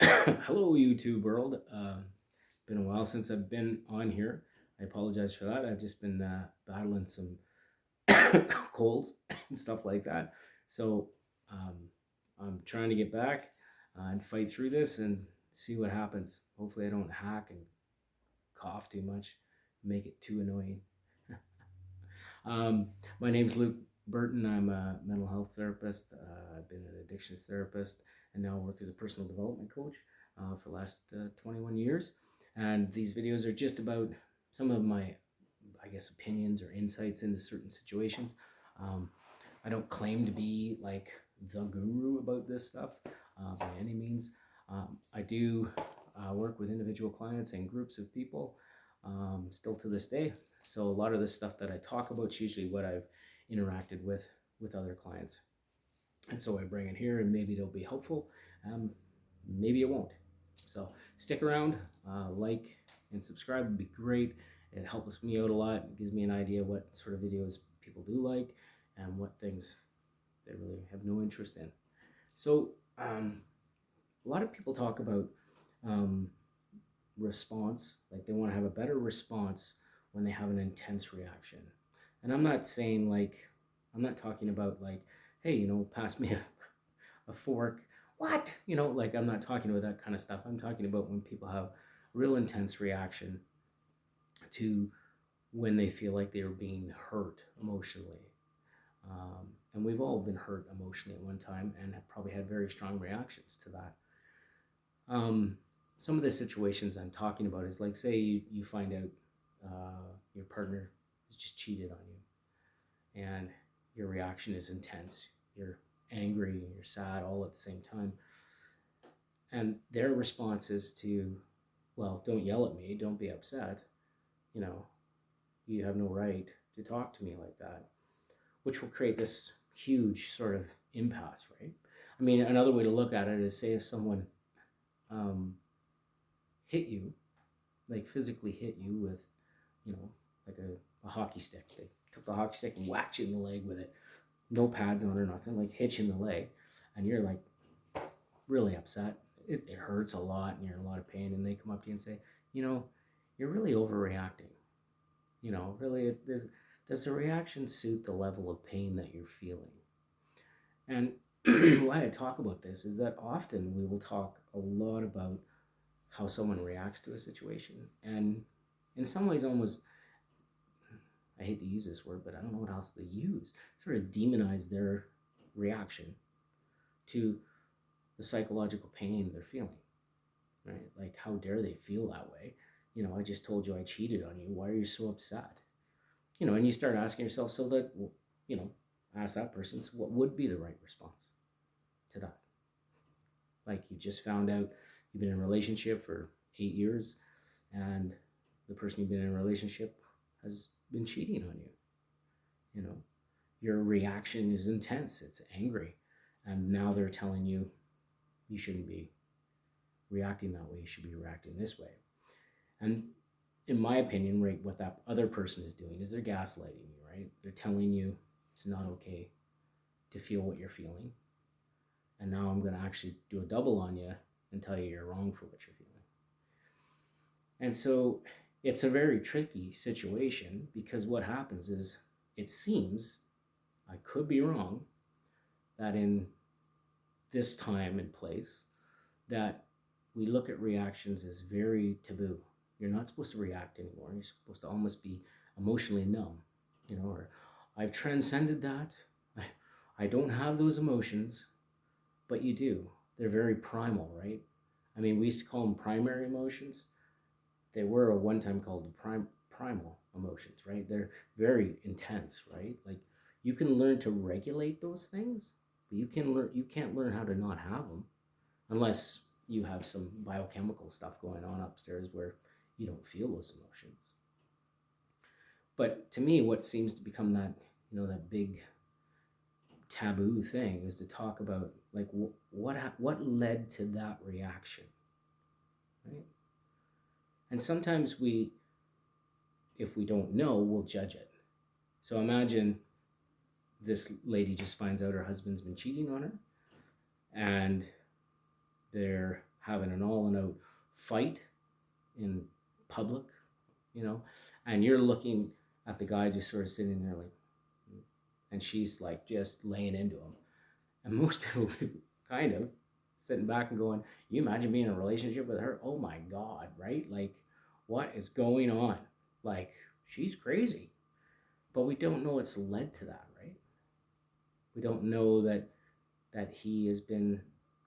Hello, YouTube world. Been a while since I've been on here. I apologize for that. I've just been battling some colds and stuff like that. So um, I'm trying to get back and fight through this and see what happens. Hopefully, I don't hack and cough too much, make it too annoying. um, my name's Luke Burton. I'm a mental health therapist. I've been an addictions therapist and now work as a personal development coach for the last 21 years. And these videos are just about some of my, I guess, opinions or insights into certain situations. Um, I don't claim to be like the guru about this stuff by any means. I do work with individual clients and groups of people still to this day. So a lot of the stuff that I talk about is usually what I've interacted with other clients. And so I bring it here and maybe it'll be helpful. Maybe it won't. So stick around, like and subscribe would be great. It helps me out a lot. It gives me an idea what sort of videos people do like and what things they really have no interest in. So a lot of people talk about um, response, like they want to have a better response when they have an intense reaction. And I'm not saying like, I'm not talking about like, hey, pass me a fork. What? Like I'm not talking about that kind of stuff. I'm talking about when people have real intense reaction to when they feel like they're being hurt emotionally. And we've all been hurt emotionally at one time and have probably had very strong reactions to that. Um, some of the situations I'm talking about is like, say you find out your partner has just cheated on you, and your reaction is intense. You're angry, you're sad, all at the same time. And their response is to, well, don't yell at me, don't be upset. You know, you have no right to talk to me like that, which will create this huge sort of impasse, right? I mean, another way to look at it is say if someone um, hit you, like physically hit you with, like a hockey stick. They took the hockey stick and whacked you in the leg with it. No pads on or nothing, like hit you in the leg. And you're like really upset. It hurts a lot and you're in a lot of pain. And they come up to you and say, you're really overreacting. Really, does the reaction suit the level of pain that you're feeling? And why I talk about this is that often we will talk a lot about how someone reacts to a situation. And in some ways, almost, I hate to use this word, but I don't know what else to use, sort of demonize their reaction to the psychological pain they're feeling, right? Like, how dare they feel that way? I just told you I cheated on you. Why are you so upset? And you start asking yourself, so that, you know, ask that person, so what would be the right response to that? Like, you just found out you've been in a relationship for 8 years and the person you've been in a relationship has been cheating on you. Your reaction is intense, it's angry, and now they're telling you you shouldn't be reacting that way, you should be reacting this way. And in my opinion, right, what that other person is doing is they're gaslighting you, right? They're telling you it's not okay to feel what you're feeling, and now I'm going to actually do a double on you and tell you you're wrong for what you're feeling. And so it's a very tricky situation because what happens is, it seems, I could be wrong, that in this time and place, that we look at reactions as very taboo. You're not supposed to react anymore. You're supposed to almost be emotionally numb, or I've transcended that. I don't have those emotions, but you do. They're very primal, right? I mean, we used to call them primary emotions. They were at one time called primal emotions, right? They're very intense, right? Like, you can learn to regulate those things, but you can't learn how to not have them unless you have some biochemical stuff going on upstairs where you don't feel those emotions. But to me, what seems to become that, that big taboo thing is to talk about, like, what led to that reaction, right? And sometimes if we don't know, we'll judge it. So imagine this lady just finds out her husband's been cheating on her, and they're having an all-out fight in public, and you're looking at the guy just sort of sitting there like, and she's like just laying into him. And most people would be kind of sitting back and going, you imagine being in a relationship with her? Oh my God, right? Like, what is going on? Like, she's crazy. But we don't know what's led to that, right? We don't know that he has been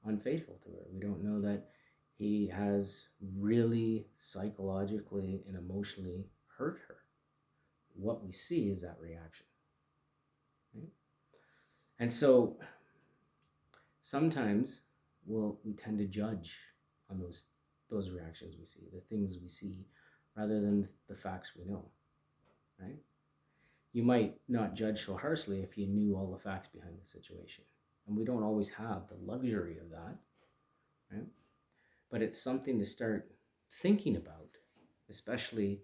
unfaithful to her. We don't know that he has really psychologically and emotionally hurt her. What we see is that reaction, right? And so sometimes we tend to judge on those reactions we see, the things we see, rather than the facts we know, right? You might not judge so harshly if you knew all the facts behind the situation. And we don't always have the luxury of that, right? But it's something to start thinking about, especially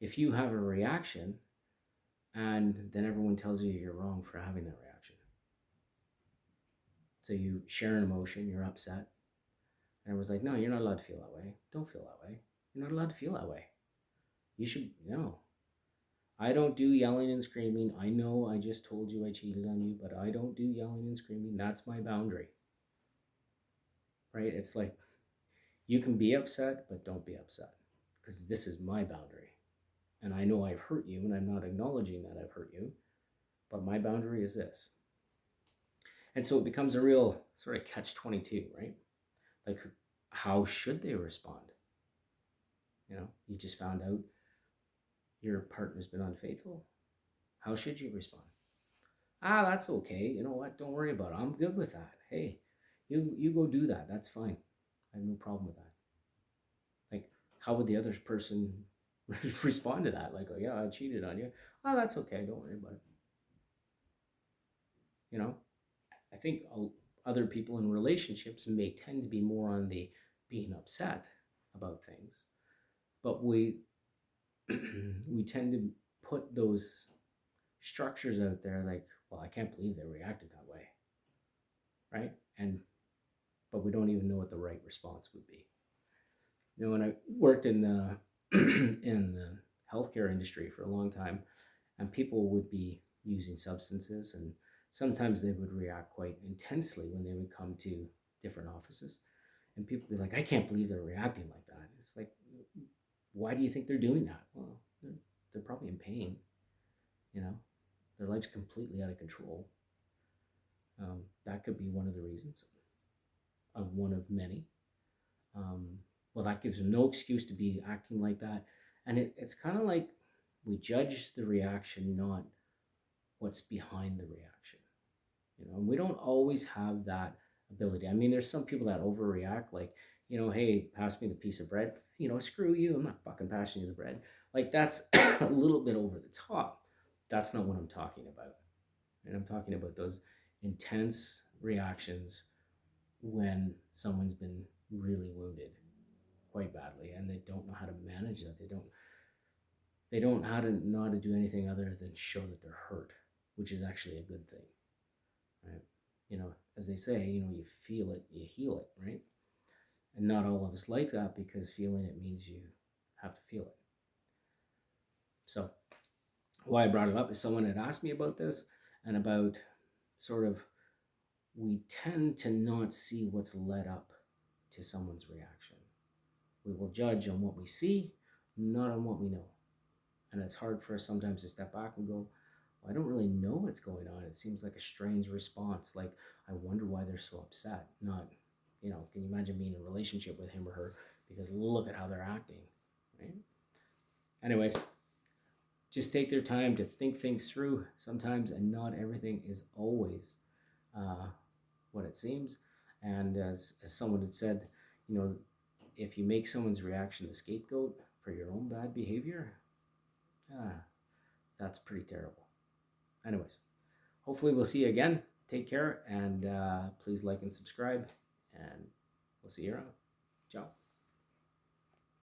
if you have a reaction and then everyone tells you you're wrong for having that reaction. So you share an emotion, you're upset, and everyone's like, no, you're not allowed to feel that way. Don't feel that way. You're not allowed to feel that way. You should, no. I don't do yelling and screaming. I know I just told you I cheated on you, but I don't do yelling and screaming. That's my boundary. Right? It's like, you can be upset, but don't be upset, because this is my boundary. And I know I've hurt you, and I'm not acknowledging that I've hurt you, but my boundary is this. And so it becomes a real sort of catch-22, right? Like, how should they respond? You just found out your partner's been unfaithful. How should you respond? That's okay. You know what? Don't worry about it. I'm good with that. Hey, you go do that. That's fine. I have no problem with that. Like, how would the other person respond to that? Like, oh yeah, I cheated on you. Oh, that's okay. Don't worry about it. I think other people in relationships may tend to be more on the being upset about things, but we tend to put those structures out there like, well, I can't believe they reacted that way, right? But we don't even know what the right response would be. When I worked in the in the healthcare industry for a long time, and people would be using substances, and sometimes they would react quite intensely when they would come to different offices, and people would be like, I can't believe they're reacting like that. It's like, why do you think they're doing that? Well, they're probably in pain. Their life's completely out of control. That could be one of the reasons, of one of many. Well, that gives them no excuse to be acting like that. And it's kind of like we judge the reaction, not what's behind the reaction. And we don't always have that ability. I mean, there's some people that overreact, like, hey, pass me the piece of bread. Screw you, I'm not fucking passing you the bread. Like, that's a little bit over the top. That's not what I'm talking about. And I'm talking about those intense reactions when someone's been really wounded quite badly, and they don't know how to manage that. They don't know how to do anything other than show that they're hurt, which is actually a good thing, right? As they say, you feel it, you heal it, right? And not all of us like that, because feeling it means you have to feel it. So why I brought it up is someone had asked me about this, and about sort of, we tend to not see what's led up to someone's reaction. We will judge on what we see, not on what we know. And it's hard for us sometimes to step back and go, well, I don't really know what's going on. It seems like a strange response. Like, I wonder why they're so upset. Not, can you imagine being in a relationship with him or her because look at how they're acting, right? Anyways, just take their time to think things through sometimes, and not everything is always what it seems. And as someone had said, if you make someone's reaction the scapegoat for your own bad behavior, that's pretty terrible. Anyways, hopefully we'll see you again. Take care, and please like and subscribe, and we'll see you around. Ciao.